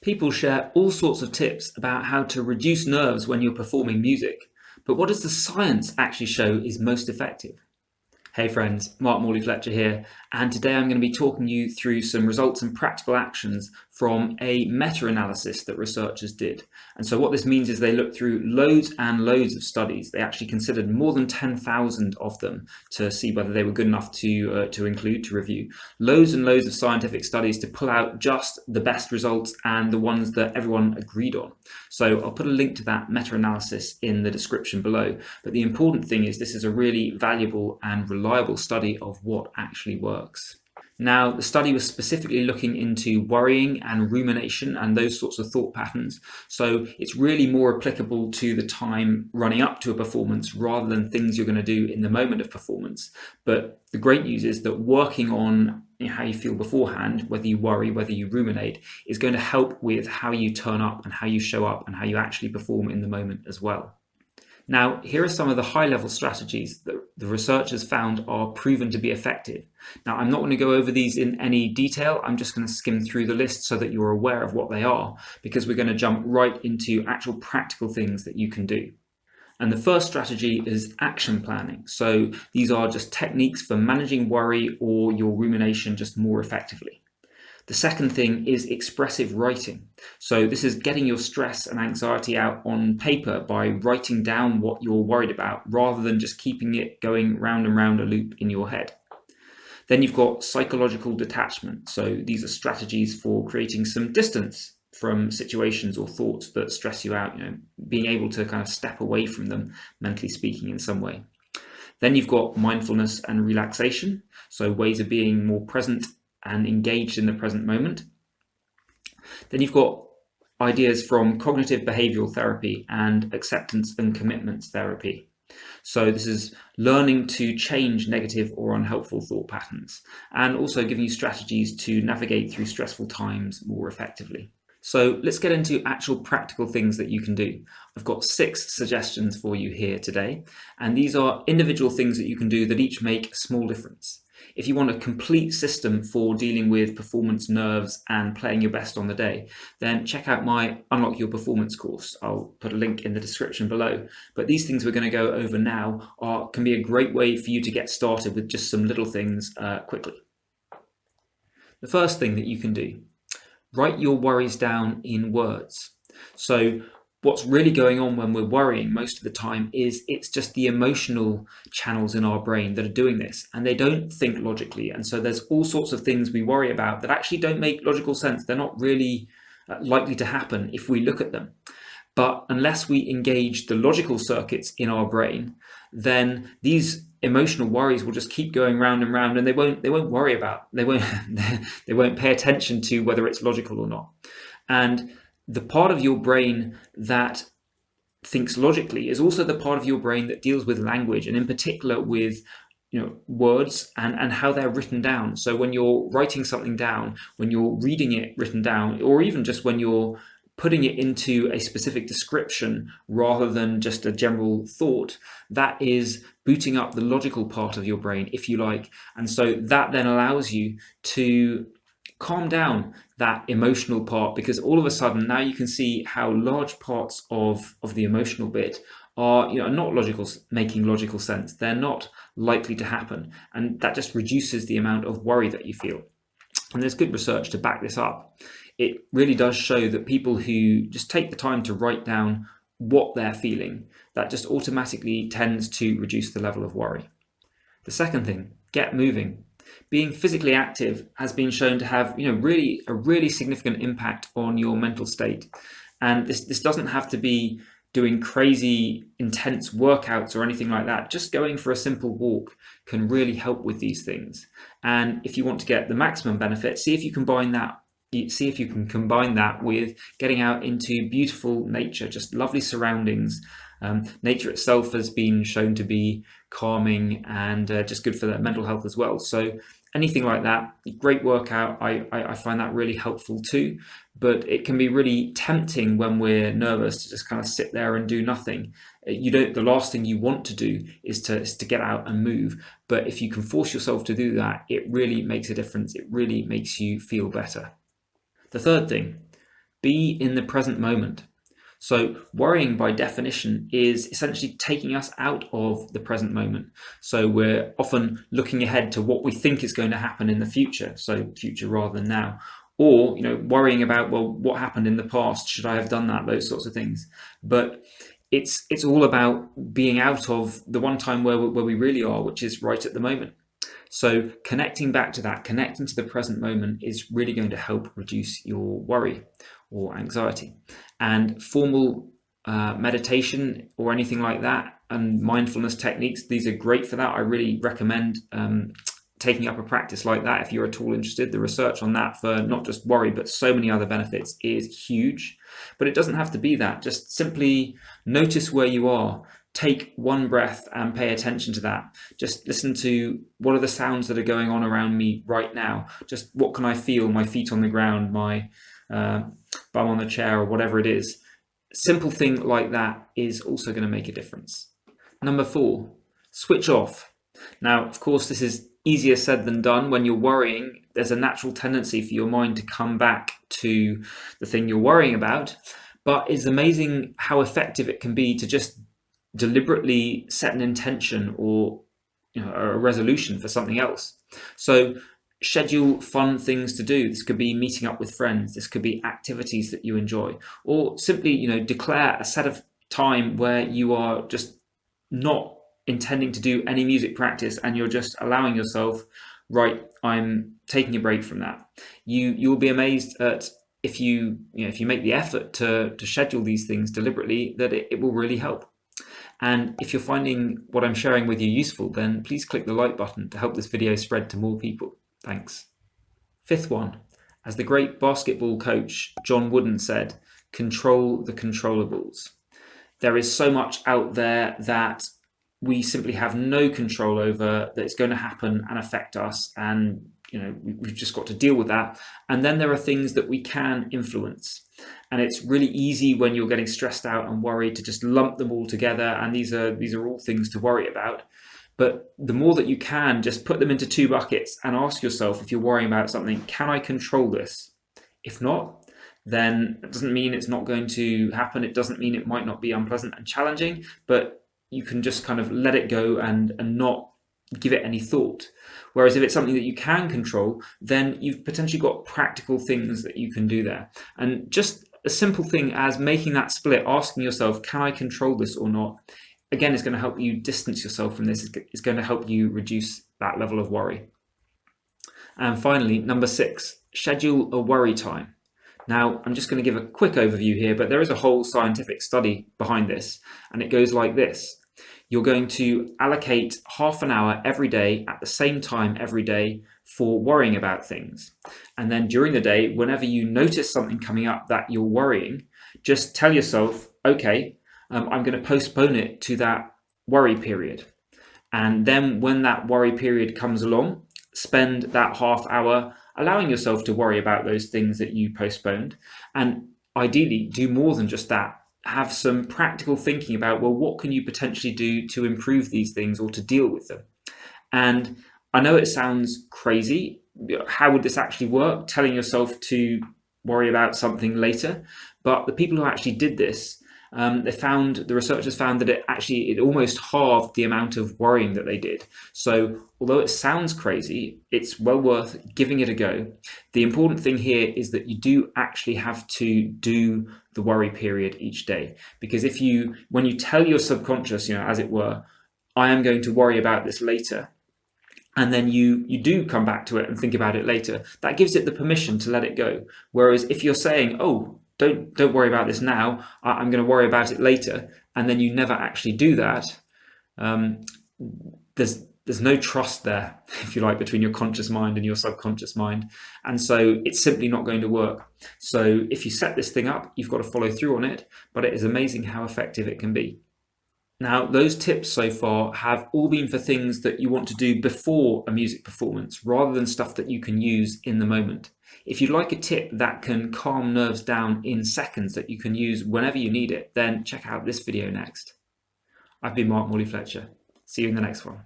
People share all sorts of tips about how to reduce nerves when you're performing music, but what does the science actually show is most effective? Hey friends, Morley-Fletcher here, and today I'm going to be talking you through some results and practical actions from a meta-analysis that researchers did. And so what this means is they looked through loads and loads of studies. They actually considered more than 10,000 of them to see whether they were good enough to include, to review. Loads and loads of scientific studies to pull out just the best results and the ones that everyone agreed on. So I'll put a link to that meta-analysis in the description below. But the important thing is this is a really valuable and reliable study of what actually works. Now, the study was specifically looking into worrying and rumination and those sorts of thought patterns. So it's really more applicable to the time running up to a performance rather than things you're going to do in the moment of performance. But the great news is that working on how you feel beforehand, whether you worry, whether you ruminate, is going to help with how you turn up and how you show up and how you actually perform in the moment as well. Now, here are some of the high-level strategies that the researchers found are proven to be effective. Now, I'm not going to go over these in any detail. I'm just going to skim through the list so that you're aware of what they are, because we're going to jump right into actual practical things that you can do. And the first strategy is action planning. So these are just techniques for managing worry or your rumination just more effectively. The second thing is expressive writing. So this is getting your stress and anxiety out on paper by writing down what you're worried about rather than just keeping it going round and round a loop in your head. Then you've got psychological detachment. So these are strategies for creating some distance from situations or thoughts that stress you out, being able to kind of step away from them, mentally speaking, in some way. Then you've got mindfulness and relaxation. So ways of being more present and engaged in the present moment. Then you've got ideas from cognitive behavioral therapy and acceptance and commitments therapy. So this is learning to change negative or unhelpful thought patterns and also giving you strategies to navigate through stressful times more effectively. So let's get into actual practical things that you can do. I've got 6 suggestions for you here today, and these are individual things that you can do that each make a small difference. If you want a complete system for dealing with performance nerves and playing your best on the day, then check out my Unlock Your Performance course. I'll put a link in the description below. But these things we're going to go over now can be a great way for you to get started with just some little things quickly. The first thing that you can do, write your worries down in words. So what's really going on when we're worrying most of the time is it's just the emotional channels in our brain that are doing this, and they don't think logically. And so there's all sorts of things we worry about that actually don't make logical sense. They're not really likely to happen if we look at them. But unless we engage the logical circuits in our brain, then these emotional worries will just keep going round and round, and they won't they won't pay attention to whether it's logical or not. And the part of your brain that thinks logically is also the part of your brain that deals with language, and in particular with words and how they're written down. So when you're writing something down, when you're reading it written down, or even just when you're putting it into a specific description rather than just a general thought, that is booting up the logical part of your brain, if you like. And so that then allows you to calm down that emotional part, because all of a sudden now you can see how large parts of the emotional bit are not making logical sense. They're not likely to happen, and that just reduces the amount of worry that you feel. And there's good research to back this up. It really does show that people who just take the time to write down what they're feeling, that just automatically tends to reduce the level of worry. The second thing, get moving. Being physically active has been shown to have a really significant impact on your mental state. And this doesn't have to be doing crazy intense workouts or anything like that. Just going for a simple walk can really help with these things. And if you want to get the maximum benefit, see if you can combine that with getting out into beautiful nature, just lovely surroundings. Nature itself has been shown to be calming and just good for their mental health as well. So anything like that, great workout. I find that really helpful too. But it can be really tempting when we're nervous to just kind of sit there and do nothing. The last thing you want to do is to get out and move. But if you can force yourself to do that, it really makes a difference. It really makes you feel better. The third thing, Be in the present moment. So worrying by definition is essentially taking us out of the present moment. So we're often looking ahead to what we think is going to happen in the future. So future rather than now. Or, worrying about, well, what happened in the past? Should I have done that? Those sorts of things. But it's all about being out of the one time where we really are, which is right at the moment. So connecting back to that, connecting to the present moment is really going to help reduce your worry or anxiety. And formal meditation or anything like that and mindfulness techniques, these are great for that. I really recommend taking up a practice like that if you're at all interested. The research on that for not just worry but so many other benefits is huge. But it doesn't have to be that. Just simply notice where you are. Take one breath and pay attention to that. Just listen to what are the sounds that are going on around me right now. Just what can I feel? My feet on the ground, my bum on the chair, or whatever it is. Simple thing like that is also going to make a difference. Number 4, switch off. Now, of course, this is easier said than done. When you're worrying, there's a natural tendency for your mind to come back to the thing you're worrying about. But it's amazing how effective it can be to just deliberately set an intention or a resolution for something else. So schedule fun things to do. This could be meeting up with friends. This could be activities that you enjoy, or simply declare a set of time where you are just not intending to do any music practice and you're just allowing yourself, right, I'm taking a break from that. You'll be amazed at if you make the effort to schedule these things deliberately, that it will really help. And if you're finding what I'm sharing with you useful, then please click the like button to help this video spread to more people. Thanks. 5th one, as the great basketball coach John Wooden said, control the controllables. There is so much out there that we simply have no control over, that it's going to happen and affect us, and we've just got to deal with that. And then there are things that we can influence. And it's really easy when you're getting stressed out and worried to just lump them all together, and these are all things to worry about. But the more that you can, just put them into 2 buckets and ask yourself, if you're worrying about something, can I control this? If not, then it doesn't mean it's not going to happen. It doesn't mean it might not be unpleasant and challenging, but you can just kind of let it go and not give it any thought. Whereas if it's something that you can control, then you've potentially got practical things that you can do there. And just a simple thing as making that split, asking yourself, can I control this or not? Again, is going to help you distance yourself from this. It's going to help you reduce that level of worry. And finally, number 6, schedule a worry time. Now, I'm just going to give a quick overview here, but there is a whole scientific study behind this, and it goes like this. You're going to allocate half an hour every day at the same time every day for worrying about things. And then during the day, whenever you notice something coming up that you're worrying, just tell yourself, okay, I'm going to postpone it to that worry period. And then when that worry period comes along, spend that half hour allowing yourself to worry about those things that you postponed. And ideally, do more than just that. Have some practical thinking about, well, what can you potentially do to improve these things or to deal with them? And I know it sounds crazy. How would this actually work? Telling yourself to worry about something later. But the people who actually did this, the researchers found that it almost halved the amount of worrying that they did. So although it sounds crazy, it's well worth giving it a go. The important thing here is that you do actually have to do the worry period each day, because when you tell your subconscious, as it were, I am going to worry about this later, and then you do come back to it and think about it later, that gives it the permission to let it go. Whereas if you're saying, oh, don't worry about this now, I'm going to worry about it later, and then you never actually do that, there's no trust there, if you like, between your conscious mind and your subconscious mind. And so it's simply not going to work. So if you set this thing up, you've got to follow through on it, but it is amazing how effective it can be. Now, those tips so far have all been for things that you want to do before a music performance, rather than stuff that you can use in the moment. If you'd like a tip that can calm nerves down in seconds that you can use whenever you need it, then check out this video next. I've been Morley-Fletcher. See you in the next one.